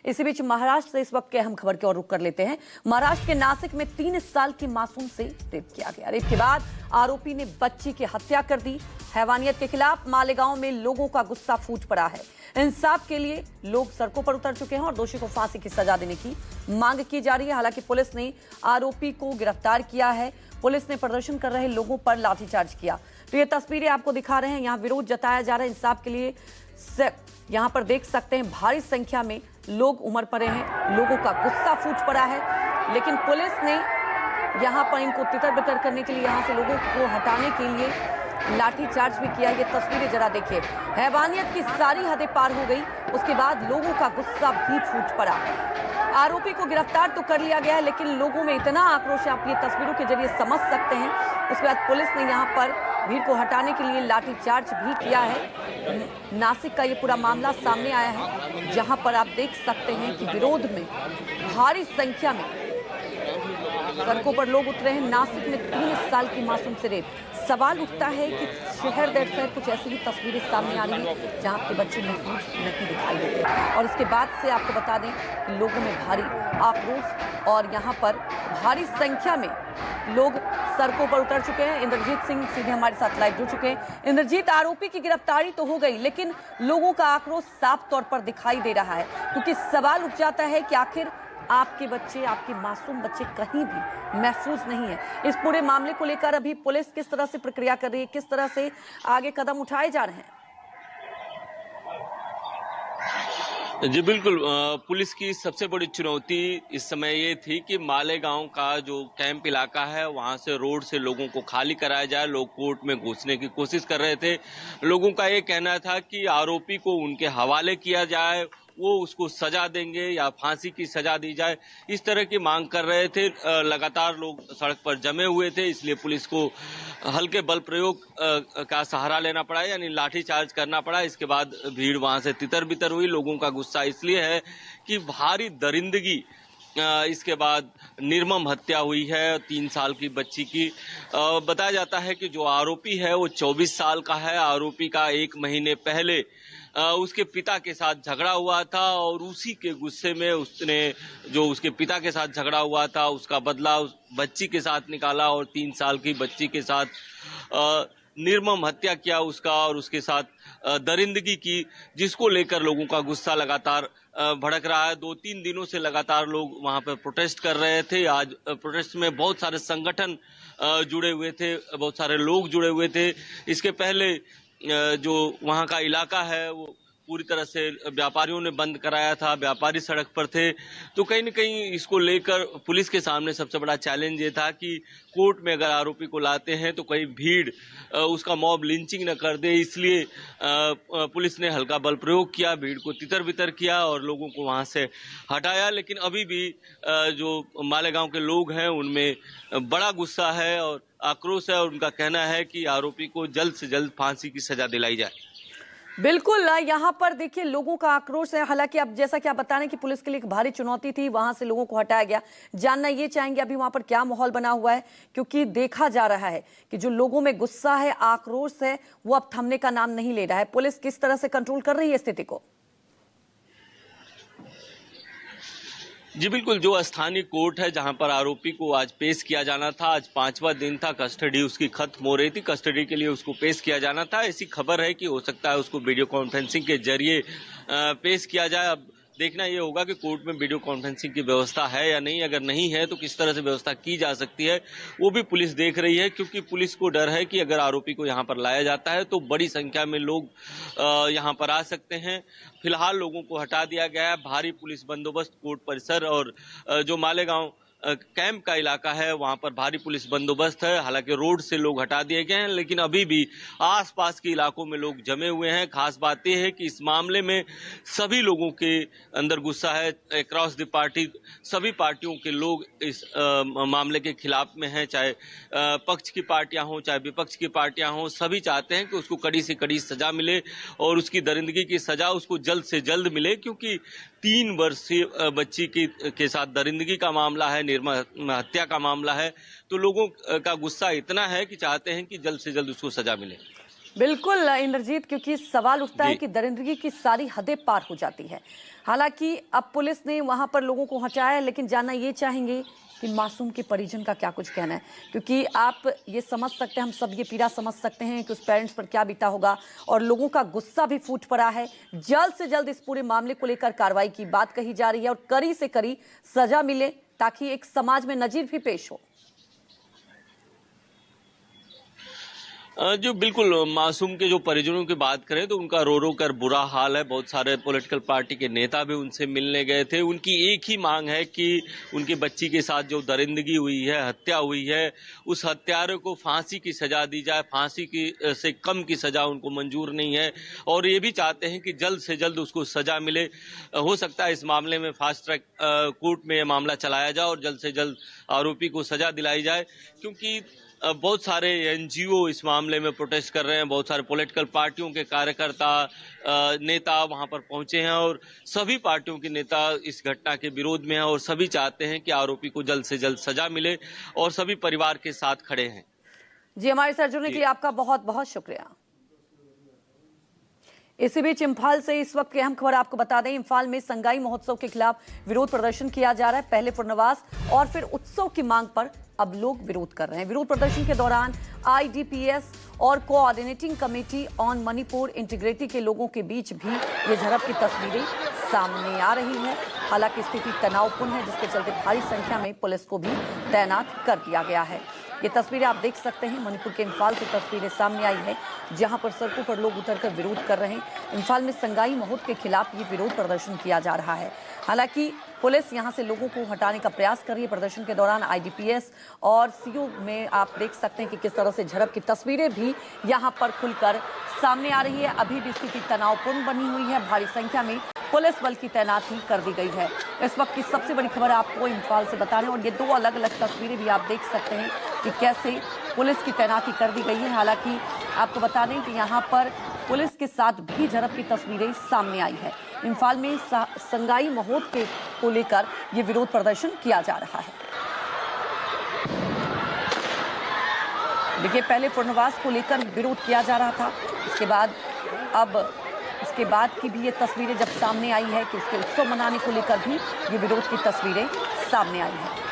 इसी बीच महाराष्ट्र से इस वक्त की अहम खबर की ओर रुख कर लेते हैं। महाराष्ट्र के नासिक में 3 साल की मासूम से रेप किया गया। रेप के बाद आरोपी ने बच्ची की हत्या कर दी। हैवानियत के खिलाफ मालेगांव में लोगों का गुस्सा फूट पड़ा है। इंसाफ के लिए लोग सड़कों पर उतर चुके हैं और दोषी को फांसी की सजा देने की मांग की जा रही है। हालांकि पुलिस ने आरोपी को गिरफ्तार किया है। पुलिस ने प्रदर्शन कर रहे लोगों पर लाठीचार्ज किया। तो ये तस्वीरें आपको दिखा रहे हैं। यहाँ विरोध जताया जा रहा है इंसाफ के लिए। यहाँ पर देख सकते हैं भारी संख्या में लोग उमड़ पड़े हैं। लोगों का गुस्सा फूट पड़ा है, लेकिन पुलिस ने यहाँ पर इनको तितर बितर करने के लिए, यहाँ से लोगों को हटाने के लिए लाठीचार्ज भी किया। ये तस्वीरें जरा देखिए। हैवानियत की सारी हदें पार हो गई, उसके बाद लोगों का गुस्सा भी फूट पड़ा। आरोपी को गिरफ्तार तो कर लिया गया है, लेकिन लोगों में इतना आक्रोश है, आप ये तस्वीरों के जरिए समझ सकते हैं। उसके बाद पुलिस ने यहाँ पर भीड़ को हटाने के लिए लाठीचार्ज भी किया है। नासिक का ये पूरा मामला सामने आया है, जहां पर आप देख सकते हैं कि विरोध में भारी संख्या में सड़कों पर लोग उतरे हैं। नासिक में 3 साल की मासूम से रेप। सवाल उठता है कि शहर दर शहर कुछ ऐसी ही तस्वीरें सामने आ रही है जहां आपके बच्चे महफूज नहीं दिखाई देते। और इसके बाद से आपको बता दें कि लोगों में भारी आक्रोश और यहाँ पर भारी संख्या में लोग सड़कों पर उतर चुके हैं। इंद्रजीत सिंह सीधे हमारे साथ लाइव जुड़ चुके हैं। इंद्रजीत, आरोपी की गिरफ्तारी तो हो गई, लेकिन लोगों का आक्रोश साफ तौर पर दिखाई दे रहा है, क्योंकि सवाल उठ जाता है कि आखिर आपके बच्चे, आपके मासूम बच्चे कहीं भी महफूज नहीं है। इस पूरे मामले को लेकर अभी पुलिस किस तरह से प्रक्रिया कर रही है, किस तरह से आगे कदम उठाए जा रहे हैं? जी बिल्कुल, पुलिस की सबसे बड़ी चुनौती इस समय ये थी कि मालेगांव का जो कैंप इलाका है वहां से रोड से लोगों को खाली कराया जाए। लोग कोर्ट में घुसने की कोशिश कर रहे थे। लोगों का ये कहना था कि आरोपी को उनके हवाले किया जाए, वो उसको सजा देंगे या फांसी की सजा दी जाए, इस तरह की मांग कर रहे थे। लगातार लोग सड़क पर जमे हुए थे, इसलिए पुलिस को हल्के बल प्रयोग का सहारा लेना पड़ा, यानी लाठीचार्ज करना पड़ा। इसके बाद भीड़ वहां से तितर बितर हुई। लोगों का गुस्सा इसलिए है कि भारी दरिंदगी, इसके बाद निर्मम हत्या हुई है 3 साल की बच्ची की। बताया जाता है कि जो आरोपी है वो 24 साल का है। आरोपी का 1 महीने पहले उसके पिता के साथ झगड़ा हुआ था और उसी के गुस्से में उसने जो उसके पिता के साथ झगड़ा हुआ था उसका बदला उस बच्ची के साथ निकाला और 3 साल की बच्ची के साथ निर्मम हत्या किया उसका और उसके साथ दरिंदगी की, जिसको लेकर लोगों का गुस्सा लगातार भड़क रहा है। 2-3 दिनों से लगातार लोग वहां पर प्रोटेस्ट कर रहे थे। आज प्रोटेस्ट में बहुत सारे संगठन जुड़े हुए थे, बहुत सारे लोग जुड़े हुए थे। इसके पहले जो वहां का इलाका है वो पूरी तरह से व्यापारियों ने बंद कराया था, व्यापारी सड़क पर थे। तो कहीं न कहीं इसको लेकर पुलिस के सामने सबसे बड़ा चैलेंज ये था कि कोर्ट में अगर आरोपी को लाते हैं तो कहीं भीड़ उसका मॉब लिंचिंग न कर दे, इसलिए पुलिस ने हल्का बल प्रयोग किया, भीड़ को तितर बितर किया और लोगों को वहां से हटाया। लेकिन अभी भी जो मालेगांव के लोग हैं उनमें बड़ा गुस्सा है और आक्रोश है और उनका कहना है कि आरोपी को जल्द से जल्द फांसी की सजा दिलाई जाए। बिल्कुल, यहाँ पर देखिए लोगों का आक्रोश है। हालांकि अब जैसा कि आप बता रहे हैं कि पुलिस के लिए एक भारी चुनौती थी, वहां से लोगों को हटाया गया। जानना ये चाहेंगे अभी वहां पर क्या माहौल बना हुआ है, क्योंकि देखा जा रहा है कि जो लोगों में गुस्सा है, आक्रोश है, वो अब थमने का नाम नहीं ले रहा है। पुलिस किस तरह से कंट्रोल कर रही है स्थिति को? जी बिल्कुल, जो स्थानीय कोर्ट है जहां पर आरोपी को आज पेश किया जाना था, आज 5वां दिन था, कस्टडी उसकी खत्म हो रही थी, कस्टडी के लिए उसको पेश किया जाना था। ऐसी खबर है कि हो सकता है उसको वीडियो कॉन्फ्रेंसिंग के जरिए पेश किया जाए। अब देखना ये होगा कि कोर्ट में वीडियो कॉन्फ्रेंसिंग की व्यवस्था है या नहीं। अगर नहीं है तो किस तरह से व्यवस्था की जा सकती है वो भी पुलिस देख रही है, क्योंकि पुलिस को डर है कि अगर आरोपी को यहाँ पर लाया जाता है तो बड़ी संख्या में लोग यहाँ पर आ सकते हैं। फिलहाल लोगों को हटा दिया गया है। भारी पुलिस बंदोबस्त कोर्ट परिसर और जो मालेगांव कैंप का इलाका है वहां पर भारी पुलिस बंदोबस्त है। हालांकि रोड से लोग हटा दिए गए हैं, लेकिन अभी भी आसपास के इलाकों में लोग जमे हुए हैं। खास बात यह है कि इस मामले में सभी लोगों के अंदर गुस्सा है। अक्रॉस द पार्टी सभी पार्टियों के लोग इस मामले के खिलाफ में हैं, चाहे पक्ष की पार्टियां हों चाहे विपक्ष की पार्टियां हों। सभी चाहते हैं कि उसको कड़ी से कड़ी सजा मिले और उसकी दरिंदगी की सजा उसको जल्द से जल्द मिले, क्योंकि 3 वर्षीय बच्ची के साथ दरिंदगी का मामला है, निर्मम हत्या का मामला है। तो लोगों का गुस्सा इतना है कि चाहते हैं कि जल्द से जल्द उसको सजा मिले। बिल्कुल इंद्रजीत, क्योंकि सवाल उठता है जी। कि दरिंदगी की सारी हदें पार हो जाती है। हालांकि अब पुलिस ने वहां पर लोगों को हटाया है, लेकिन जानना ये चाहेंगे कि मासूम के परिजन का क्या कुछ कहना है, क्योंकि आप ये समझ सकते हैं, हम सब ये पीड़ा समझ सकते हैं कि उस पेरेंट्स पर क्या बीता होगा और लोगों का गुस्सा भी फूट पड़ा है। जल्द से जल्द इस पूरे मामले को लेकर कार्रवाई की बात कही जा रही है और कड़ी से कड़ी सजा मिले ताकि एक समाज में नजीर भी पेश हो। जो बिल्कुल मासूम के जो परिजनों की बात करें तो उनका रो रो कर बुरा हाल है। बहुत सारे पॉलिटिकल पार्टी के नेता भी उनसे मिलने गए थे। उनकी एक ही मांग है कि उनकी बच्ची के साथ जो दरिंदगी हुई है, हत्या हुई है, उस हत्यारे को फांसी की सजा दी जाए। फांसी की से कम की सजा उनको मंजूर नहीं है और ये भी चाहते हैं कि जल्द से जल्द उसको सजा मिले। हो सकता है इस मामले में फास्ट ट्रैक कोर्ट में यह मामला चलाया जाए और जल्द से जल्द आरोपी को सजा दिलाई जाए, क्योंकि बहुत सारे एनजीओ इस मामले में प्रोटेस्ट कर रहे हैं। बहुत सारे पॉलिटिकल पार्टियों के कार्यकर्ता नेता वहां पर पहुंचे हैं और सभी पार्टियों के नेता इस घटना के विरोध में हैं और सभी चाहते हैं कि आरोपी को जल्द से जल्द सजा मिले और सभी परिवार के साथ खड़े हैं। जी, हमारे साथ जुड़ने के लिए आपका बहुत बहुत शुक्रिया। इसी बीच इंफाल से इस वक्त की अहम खबर आपको बता दें, इंफाल में संगाई महोत्सव के खिलाफ विरोध प्रदर्शन किया जा रहा है। पहले पुनर्वास और फिर उत्सव की मांग पर अब लोग विरोध कर रहे हैं। विरोध प्रदर्शन के दौरान आईडीपीएस और coordinating committee on Manipur integrity के लोगों के बीच भी ये झड़प की तस्वीरें सामने आ रही है। हालांकि स्थिति तनावपूर्ण है, जिसके चलते भारी संख्या में पुलिस को भी तैनात कर दिया गया है। ये तस्वीरें आप देख सकते हैं, मणिपुर के इंफाल से तस्वीरें सामने आई है, जहां पर सड़कों पर लोग उतरकर विरोध कर रहे हैं। इंफाल में संगाई महोत्सव के खिलाफ ये विरोध प्रदर्शन किया जा रहा है। हालांकि पुलिस यहां से लोगों को हटाने का प्रयास कर रही है। प्रदर्शन के दौरान आईडीपीएस और सीओ में आप देख सकते हैं कि किस तरह से झड़प की तस्वीरें भी यहां पर खुलकर सामने आ रही है। अभी भी स्थिति तनावपूर्ण बनी हुई है, भारी संख्या में पुलिस बल की तैनाती कर दी गई है। इस वक्त की सबसे बड़ी खबर आपको इंफाल से बता रहे हैं और ये दो अलग अलग तस्वीरें भी आप देख सकते हैं कि कैसे पुलिस की तैनाती कर दी गई है। हालांकि आपको बता दें कि यहाँ पर पुलिस के साथ भी झड़प की तस्वीरें सामने आई है। इंफाल में संगाई महोत्सव को लेकर ये विरोध प्रदर्शन किया जा रहा है। देखिए, पहले पुनर्वास को लेकर विरोध किया जा रहा था, इसके बाद अब उसके बाद की भी ये तस्वीरें जब सामने आई है कि उसके उत्सव मनाने को लेकर भी ये विरोध की तस्वीरें सामने आई है।